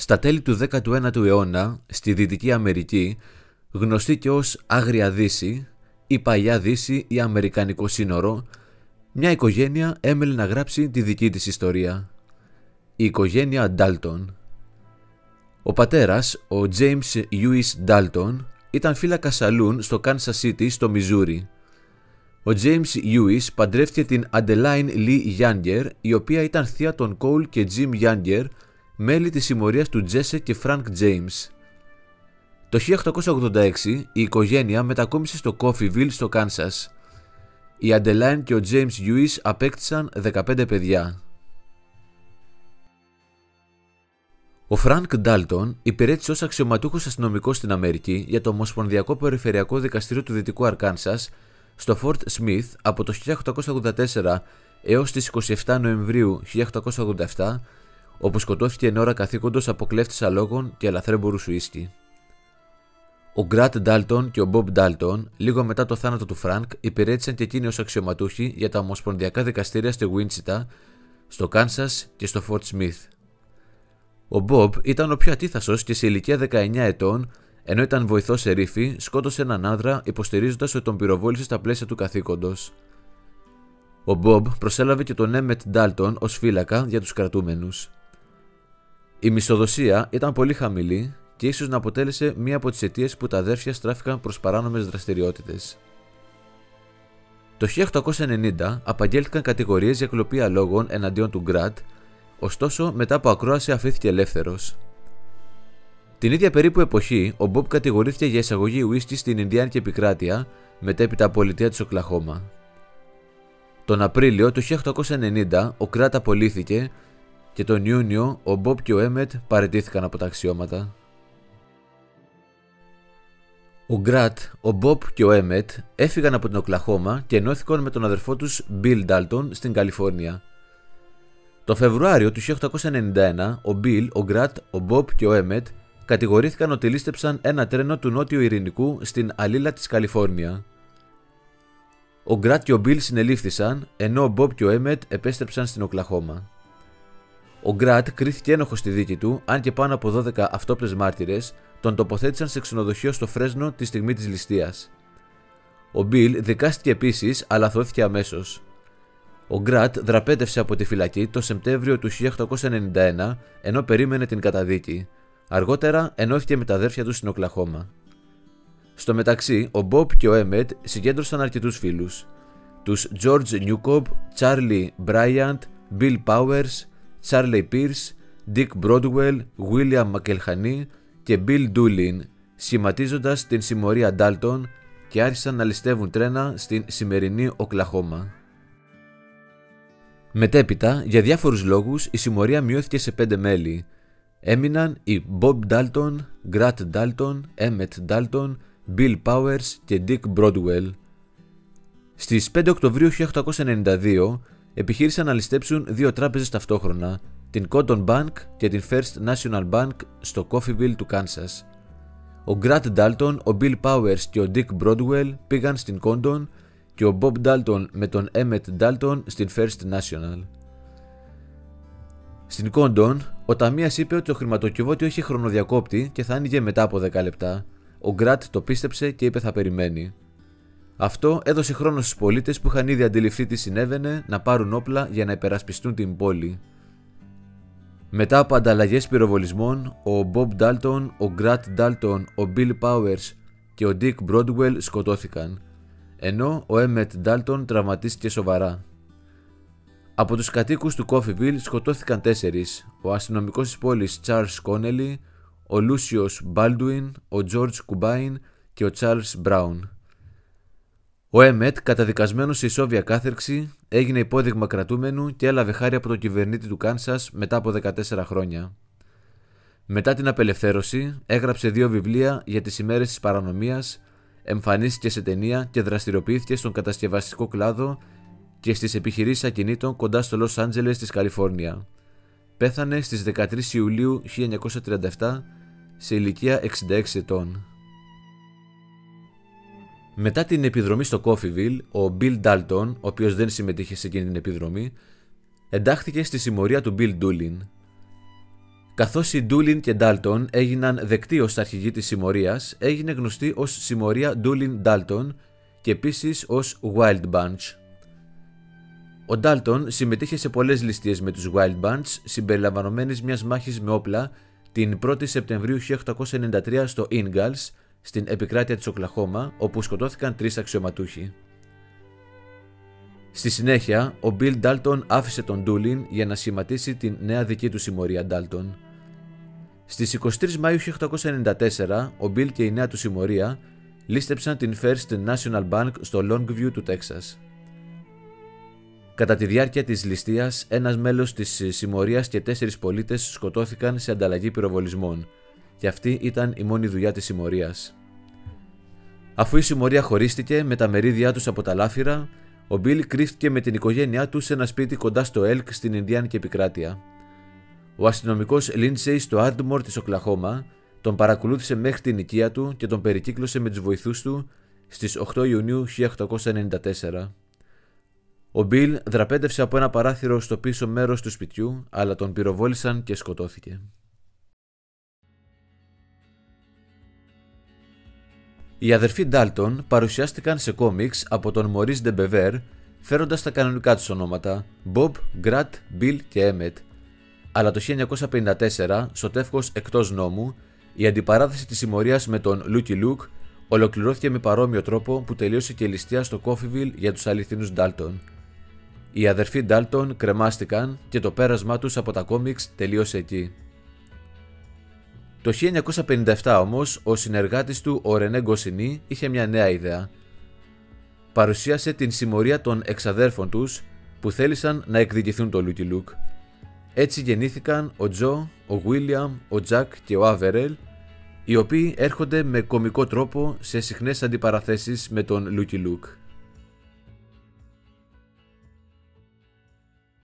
Στα τέλη του 19ου αιώνα, στη Δυτική Αμερική, γνωστή και ως Άγρια Δύση, η Παλιά Δύση ή Αμερικανικό Σύνορο, μια οικογένεια έμελε να γράψει τη δική της ιστορία. Η οικογένεια Dalton. Ο πατέρας, ο James Lewis Dalton, ήταν φύλακας σαλούν στο Kansas City στο Μιζούρι. Ο James Lewis παντρεύτηκε την Adeline Lee Younger, η οποία ήταν θεία των Cole και Jim Younger, μέλη της συμμορίας του Jesse και Frank James. Το 1886 η οικογένεια μετακόμισε στο Coffeyville στο Κάνσας. Η Adeline και ο James Lewis απέκτησαν 15 παιδιά. Ο Frank Dalton υπηρέτησε ως αξιωματούχος αστυνομικός στην Αμερική για το Ομοσπονδιακό Περιφερειακό Δικαστήριο του Δυτικού Αρκάνσας στο Fort Smith από το 1884 έως τις 27 Νοεμβρίου 1887, όπου σκοτώθηκε εν ώρα καθήκοντος από κλέφτες αλόγων και ελαθρέμπορους ουίσκι. Ο Grant Dalton και ο Bob Dalton, λίγο μετά το θάνατο του Frank, υπηρέτησαν και εκείνοι ως αξιωματούχοι για τα ομοσπονδιακά δικαστήρια στη Wichita, στο Kansas και στο Fort Smith. Ο Bob ήταν ο πιο ατίθασος και σε ηλικία 19 ετών, ενώ ήταν βοηθός σερίφη, σκότωσε έναν άνδρα υποστηρίζοντας ότι τον πυροβόλησε στα πλαίσια του καθήκοντος. Ο Bob προσέλαβε και τον Emmett Dalton ως φύλακα για τους κρατούμενους. Η μισθοδοσία ήταν πολύ χαμηλή και ίσως να αποτέλεσε μία από τις αιτίες που τα αδέρφια στράφηκαν προς παράνομες δραστηριότητες. Το 1890 απαγγέλθηκαν κατηγορίες για κλοπή αλόγων εναντίον του Grant, ωστόσο μετά από ακρόαση αφήθηκε ελεύθερος. Την ίδια περίπου εποχή, ο Bob κατηγορήθηκε για εισαγωγή ουίσκι στην Ινδιάνικη επικράτεια, μετέπειτα πολιτεία της Οκλαχώμα. Τον Απρίλιο του 1890 ο Grant απολύθηκε και τον Ιούνιο ο Bob και ο Emmett παραιτήθηκαν από τα αξιώματα. Ο Grant, ο Bob και ο Emmett έφυγαν από την Οκλαχώμα και ενώθηκαν με τον αδερφό τους Bill Dalton στην Καλιφόρνια. Το Φεβρουάριο του 1891 ο Bill, ο Grant, ο Bob και ο Emmett κατηγορήθηκαν ότι λίστεψαν ένα τρένο του Νότιου Ειρηνικού στην αλήλα της Καλιφόρνια. Ο Grant και ο Bill συνελήφθησαν, ενώ ο Bob και ο Emmett επέστρεψαν στην Οκλαχώμα. Ο Grant κρίθηκε ένοχος στη δίκη του, αν και πάνω από 12 αυτόπτες μάρτυρες τον τοποθέτησαν σε ξενοδοχείο στο Φρέσνο τη στιγμή της ληστείας. Ο Bill δικάστηκε επίσης, αλλά αθώθηκε αμέσως. Ο Grant δραπέτευσε από τη φυλακή το Σεπτέμβριο του 1891, ενώ περίμενε την καταδίκη. Αργότερα ενώθηκε με τα αδέρφια του στην Οκλαχώμα. Στο μεταξύ, ο Bob και ο Emmett συγκέντρωσαν αρκετούς φίλους. Τους George Newcob, Charlie Bryant, Bill Powers, Charlie Pierce, Dick Broadwell, William McElhaney και Bill Doolin, σχηματίζοντας την συμμορία Dalton και άρχισαν να ληστεύουν τρένα στην σημερινή Οκλαχώμα. Μετέπειτα, για διάφορους λόγους, η συμμορία μειώθηκε σε 5 μέλη. Έμειναν οι Bob Dalton, Grant Dalton, Emmett Dalton, Bill Powers και Dick Broadwell. Στις 5 Οκτωβρίου 1892 επιχείρησαν να ληστέψουν 2 τράπεζες ταυτόχρονα, την Cotton Bank και την First National Bank στο Coffeyville του Kansas. Ο Grant Dalton, ο Bill Powers και ο Dick Broadwell πήγαν στην Cotton και ο Bob Dalton με τον Emmett Dalton στην First National. Στην Cotton, ο ταμείας είπε ότι το χρηματοκιβώτιο είχε χρονοδιακόπτη και θα άνοιγε μετά από 10 λεπτά. Ο Grant το πίστεψε και είπε θα περιμένει. Αυτό έδωσε χρόνο στους πολίτες που είχαν ήδη αντιληφθεί τι συνέβαινε να πάρουν όπλα για να υπερασπιστούν την πόλη. Μετά από ανταλλαγές πυροβολισμών, ο Bob Dalton, ο Grant Dalton, ο Bill Powers και ο Dick Broadwell σκοτώθηκαν, ενώ ο Emmett Dalton τραυματίστηκε σοβαρά. Από τους κατοίκους του Coffeyville σκοτώθηκαν 4, ο αστυνομικός της πόλης Charles Connelly, ο Lucius Baldwin, ο George Cubain και ο Charles Brown. Ο Emmett, καταδικασμένος σε ισόβια κάθερξη, έγινε υπόδειγμα κρατούμενου και έλαβε χάρη από τον κυβερνήτη του Κάνσας μετά από 14 χρόνια. Μετά την απελευθέρωση, έγραψε 2 βιβλία για τις ημέρες της παρανομίας, εμφανίστηκε σε ταινία και δραστηριοποιήθηκε στον κατασκευαστικό κλάδο και στις επιχειρήσεις ακινήτων κοντά στο Λος Άντζελες της Καλιφόρνια. Πέθανε στις 13 Ιουλίου 1937 σε ηλικία 66 ετών. Μετά την επιδρομή στο Coffeyville, ο Bill Dalton, ο οποίος δεν συμμετείχε σε εκείνη την επιδρομή, εντάχθηκε στη συμμορία του Bill Doolin. Καθώς οι Doolin και Dalton έγιναν δεκτοί ως αρχηγοί της συμμορίας, έγινε γνωστή ως συμμορία Doolin-Dalton και επίσης ως Wild Bunch. Ο Dalton συμμετείχε σε πολλές ληστείες με τους Wild Bunch, συμπεριλαμβανομένης μιας μάχης με όπλα την 1η Σεπτεμβρίου 1893 στο Ingalls, στην επικράτεια της Οκλαχώμα, όπου σκοτώθηκαν 3 αξιωματούχοι. Στη συνέχεια, ο Bill Dalton άφησε τον Doolin για να σχηματίσει την νέα δική του συμμορία Dalton. Στις 23 Μαΐου 1894, ο Bill και η νέα του συμμορία λίστεψαν την First National Bank στο Longview του Τέξας. Κατά τη διάρκεια της ληστείας, ένας μέλος της συμμορίας και 4 πολίτες σκοτώθηκαν σε ανταλλαγή πυροβολισμών, και αυτή ήταν η μόνη δουλειά της συμμορίας. Αφού η συμμορία χωρίστηκε με τα μερίδια τους από τα λάφυρα, ο Bill κρύφτηκε με την οικογένειά του σε ένα σπίτι κοντά στο Elk στην Ινδιάνικη επικράτεια. Ο αστυνομικός Lindsay στο Ardmore της Οκλαχώμα τον παρακολούθησε μέχρι την οικία του και τον περικύκλωσε με τους βοηθούς του στις 8 Ιουνίου 1894. Ο Bill δραπέτευσε από ένα παράθυρο στο πίσω μέρος του σπιτιού, αλλά τον πυροβόλησαν και σκοτώθηκε. Οι αδερφοί Dalton παρουσιάστηκαν σε κόμιξ από τον Maurice de Bever, φέροντας τα κανονικά τους ονόματα Bob, Grat, Bill και Emmett. Αλλά το 1954, στο τεύχος εκτός νόμου, η αντιπαράθεση της συμμορίας με τον Lucky Luke ολοκληρώθηκε με παρόμοιο τρόπο που τελείωσε και η ληστεία στο Coffeyville για τους αληθινούς Dalton. Οι αδερφοί Dalton κρεμάστηκαν και το πέρασμά τους από τα κόμιξ τελείωσε εκεί. Το 1957 όμως, ο συνεργάτης του, ο René Goscinny, είχε μια νέα ιδέα. Παρουσίασε την συμμορία των εξαδέρφων τους που θέλησαν να εκδικηθούν το Lucky Luke. Έτσι γεννήθηκαν ο Joe, ο William, ο Jack και ο Averell, οι οποίοι έρχονται με κωμικό τρόπο σε συχνές αντιπαραθέσεις με τον Lucky Luke.